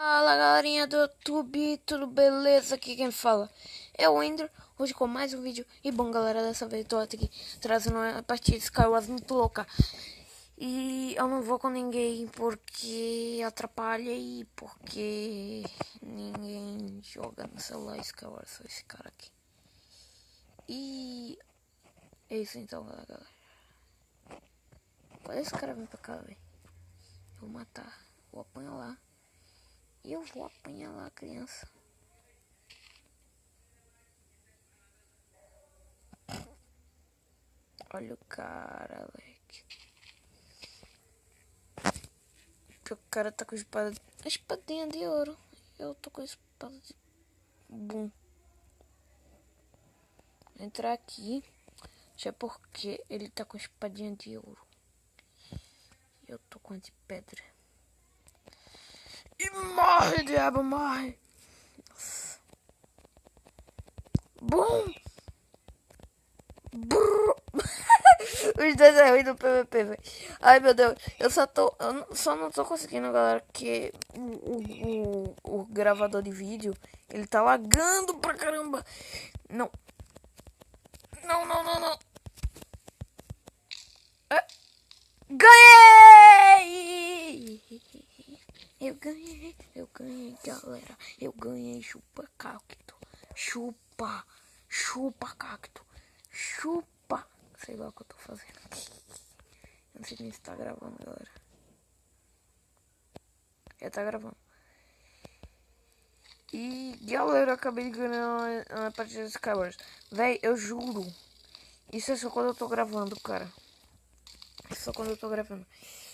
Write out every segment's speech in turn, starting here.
Fala galerinha do YouTube, tudo beleza? Aqui quem fala é o Ender, hoje com mais um vídeo. E bom galera, dessa vez tô aqui trazendo uma partida de Skywars muito louca. E eu não vou com ninguém porque atrapalha e porque ninguém joga no celular Skywars, só esse cara aqui. E é isso então galera. Quando esse cara vem pra cá, velho, eu vou matar, vou apanhar lá. E eu vou apanhar lá a criança. Olha o cara, Alec. O cara tá com a espadinha de ouro. Eu tô com a espada de... Bum. Entrar aqui. Já porque ele tá com a espadinha de ouro. Eu tô com a de pedra. E morre, diabo, morre. Nossa. Bum. Brrr. Os dois é ruim do PVP, velho. Ai, meu Deus. Eu só não tô conseguindo, galera, que o gravador de vídeo, ele tá lagando pra caramba. Não. Não, não, não, não. Ganhei! Eu ganhei, galera. Eu ganhei, chupa cacto. Chupa cacto. Chupa. Sei lá o que eu tô fazendo aqui. Não sei nem se tá gravando, galera. Já tá gravando. E galera, eu acabei de ganhar uma partida de Skywars. Véi, eu juro. Isso é só quando eu tô gravando, cara. É só quando eu tô gravando.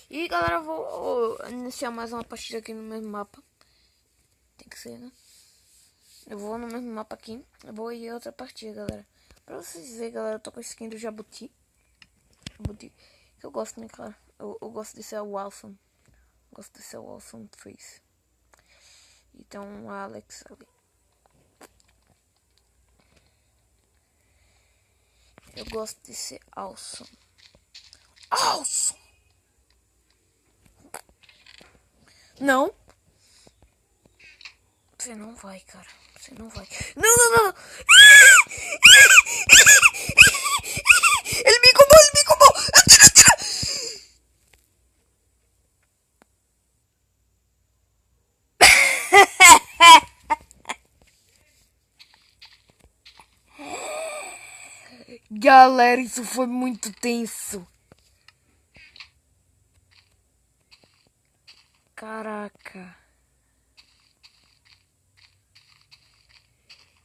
E galera, eu vou iniciar mais uma partida aqui no mesmo mapa. Tem que ser, né? Eu vou no mesmo mapa aqui. Eu vou ir outra partida, galera. Pra vocês verem, galera, eu tô com a skin do Jabuti. Jabuti. Eu gosto, né, cara? Eu gosto de ser o Awesome. Gosto de ser o Awesome Face. Então, o Alex ali. Eu gosto de ser awesome. Awesome! Não! Você não vai, cara. Você não vai. Não, não, não! Ele me incomodou, ele me incomodou! Galera, isso foi muito tenso. Caraca.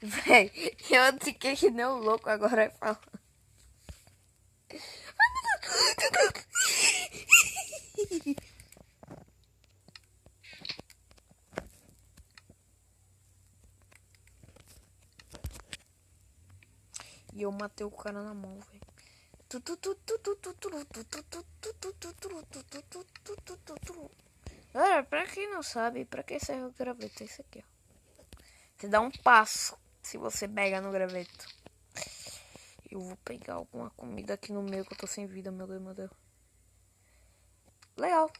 Véi, eu fiquei que nem um louco agora falando. E eu matei o cara na mão, velho. Galera, pra quem não sabe, pra que serve o graveto? É isso aqui, ó. Você dá um passo se você pega no graveto. Eu vou pegar alguma comida aqui no meio que eu tô sem vida, meu Deus, meu Deus. Legal.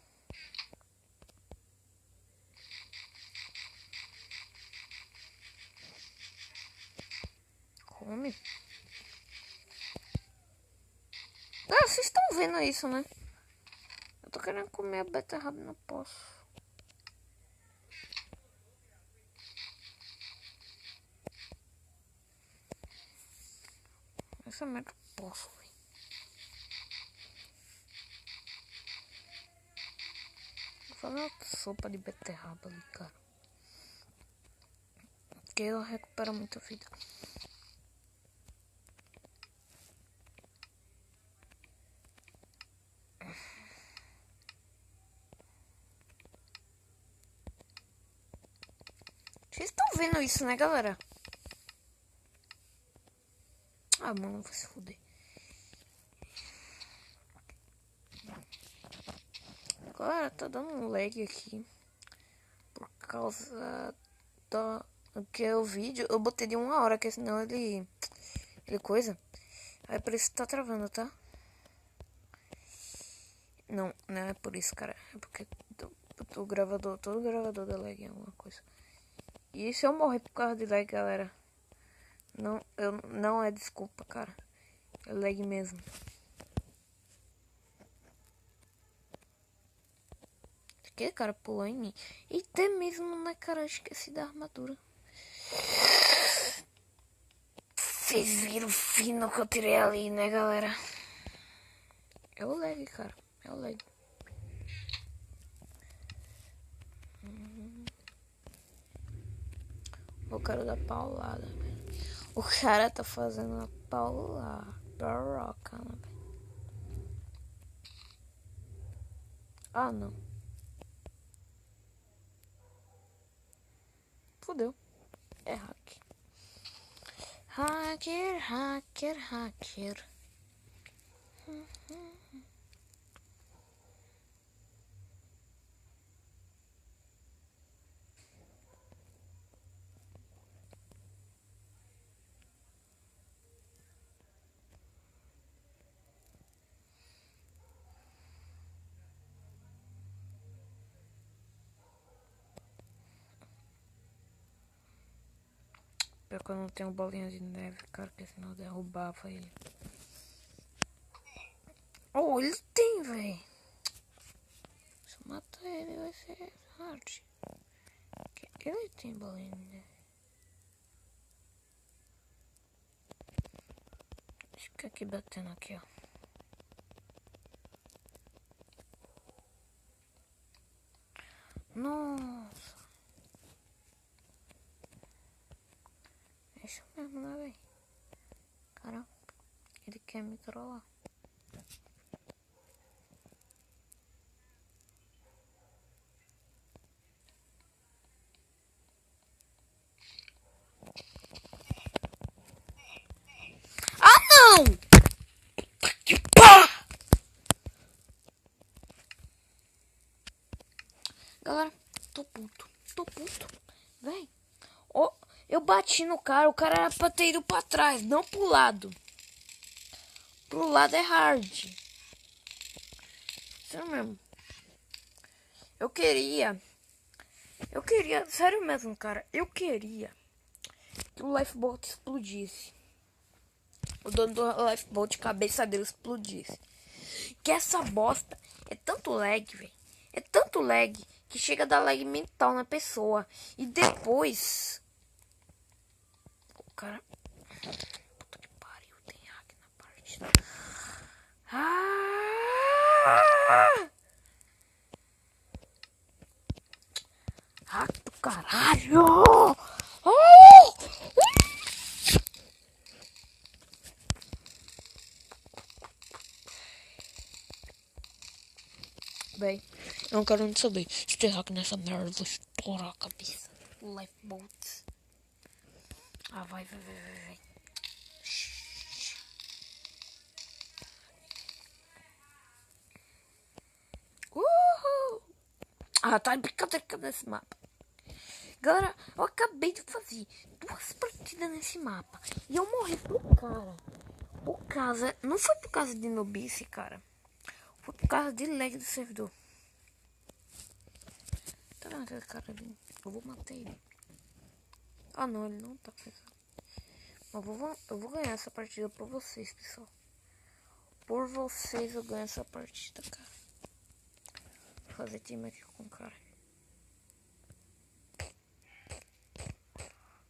Come. Ah, vocês estão vendo isso, né? Eu tô querendo comer a beterraba e não posso. Essa merda eu posso, velho. Vou fazer uma sopa de beterraba ali, cara. Porque ela recupera muita vida. Vocês estão vendo isso, né, galera? Ah, mano, vai se fuder. Agora tá dando um lag aqui. Por causa da... que o vídeo eu botei de 1 hora, que senão ele coisa. Aí por isso que tá travando, tá? Não, não é por isso, cara. É porque eu do gravador. Todo gravador da lag é uma coisa. E se eu morrer por causa de lag, galera, não é desculpa, cara. É lag mesmo. Que cara pulou em mim. E até mesmo, né, cara, esqueci da armadura. Vocês viram o fino que eu tirei ali, né, galera? É o lag, cara. É o lag. O cara da paulada, velho. O cara tá fazendo uma paulada. Baroca, né, velho? Ah, não. Fudeu. É hack. Hacker, hacker, hacker. Pior que eu não tenho bolinha de neve, cara, porque senão eu derrubava ele. Oh, ele tem, velho. Se eu matar ele, vai ser hard. Ele tem bolinha de neve. Deixa eu ficar aqui batendo aqui, ó. Nossa. É isso mesmo, né, velho? Caramba. Ele quer me trollar. Ah, não! Que pá! Galera, tô puto. Véi. Oh, eu bati no cara. O cara era pra ter ido pra trás, não pro lado. Pro lado é hard. Sério mesmo. Eu queria, sério mesmo, cara. Eu queria que o lifeboat explodisse. O dono do lifeboat, cabeça dele explodisse. Que essa bosta é tanto lag, velho. É tanto lag que chega a dar lag mental na pessoa. E depois... O cara... Puta que pariu, tem hack na partida. Hack do caralho! Bem, eu não quero nem saber. Se tem hack nessa merda, eu vou estourar a cabeça. Lifeboats. Ah, vai. Uhul! Ah, tá de brincadeira nesse mapa. Galera, eu acabei de fazer 2 partidas nesse mapa. E eu morri pro cara. Por causa... Não foi por causa de nobice, cara. Foi por causa de lag do servidor. Tá vendo aquele cara ali? Eu vou matar ele. Ah, não, ele não tá pesado. Mas eu vou ganhar essa partida por vocês, pessoal. Por vocês eu ganho essa partida, cara. Vou fazer time aqui com o cara.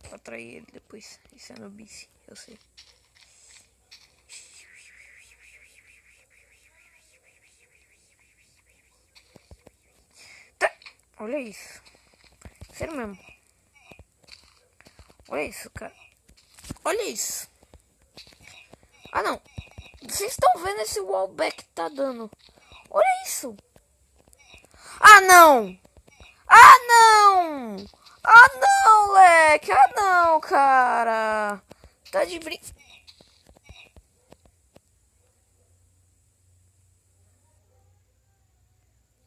Vou atrair ele depois. Isso é nobice, eu sei. Tá. Olha isso. Sério mesmo. Olha isso, cara. Olha isso. Ah, não. Vocês estão vendo esse wallback que tá dando? Olha isso. Ah, não. Ah, não. Ah, não, leque. Ah, não, cara. Tá de brincadeira.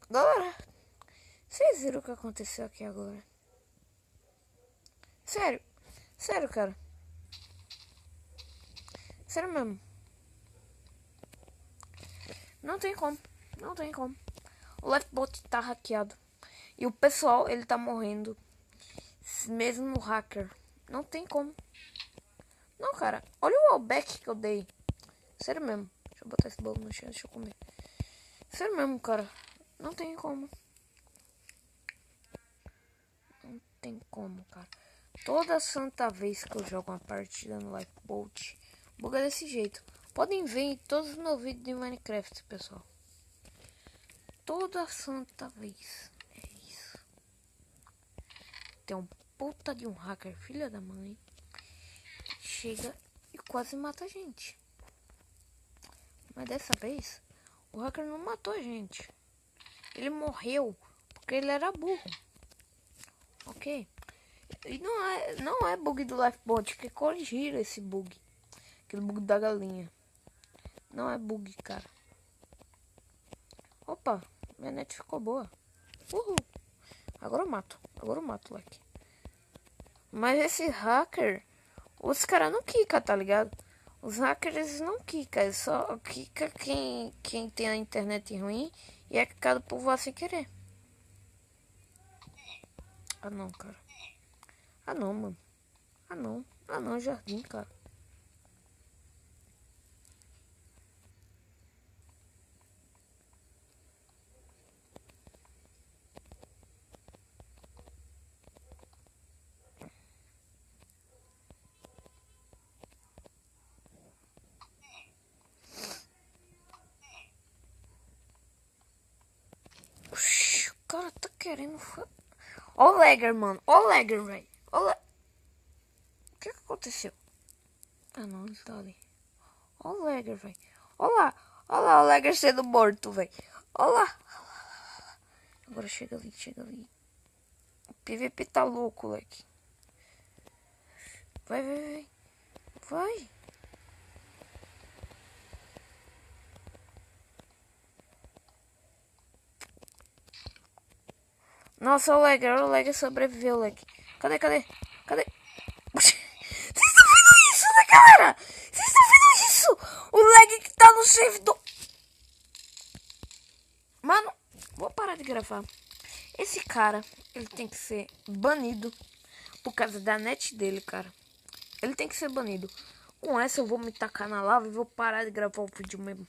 Galera, vocês viram o que aconteceu aqui agora? Sério. Sério, cara. Sério mesmo. Não tem como. O lifeboat tá hackeado. E o pessoal, ele tá morrendo. Mesmo no hacker. Não tem como. Não, cara. Olha o wallback que eu dei. Sério mesmo. Deixa eu botar esse bolo no chão, deixa eu comer. Sério mesmo, cara. Não tem como. Não tem como, cara. Toda santa vez que eu jogo uma partida no Lifeboat, buga desse jeito. Podem ver em todos os meus vídeos de Minecraft, pessoal. Toda santa vez. É isso. Tem um puta de um hacker, filha da mãe. Chega e quase mata a gente. Mas dessa vez, o hacker não matou a gente. Ele morreu porque ele era burro. Ok? E não é bug do Lifeboat que corrigir esse bug. Aquele bug da galinha. Não é bug, cara. Opa, minha net ficou boa. Uhul. Agora eu mato, like. Mas esse hacker, os caras não quica, tá ligado? Os hackers não quica, só quica quem tem a internet ruim e é quicado por voar sem querer. Ah não, cara. Ah não, mano. Ah não, jardim, cara. Oxi, o cara tá querendo... Ó o lagger, mano. Ó o lagger, velho. O que aconteceu? Ah não, ele tá ali. Ó o lagger, velho. Ó lá o lagger sendo morto, velho. Ó lá. Agora chega ali. O PVP tá louco, leque. Vai. Nossa, o Lagger sobreviveu, leque. Cadê? Vocês estão vendo isso, né, galera? Vocês estão vendo isso? O lag que tá no servidor. Mano, vou parar de gravar. Esse cara, ele tem que ser banido por causa da net dele, cara. Ele tem que ser banido. Com essa eu vou me tacar na lava e vou parar de gravar o vídeo mesmo.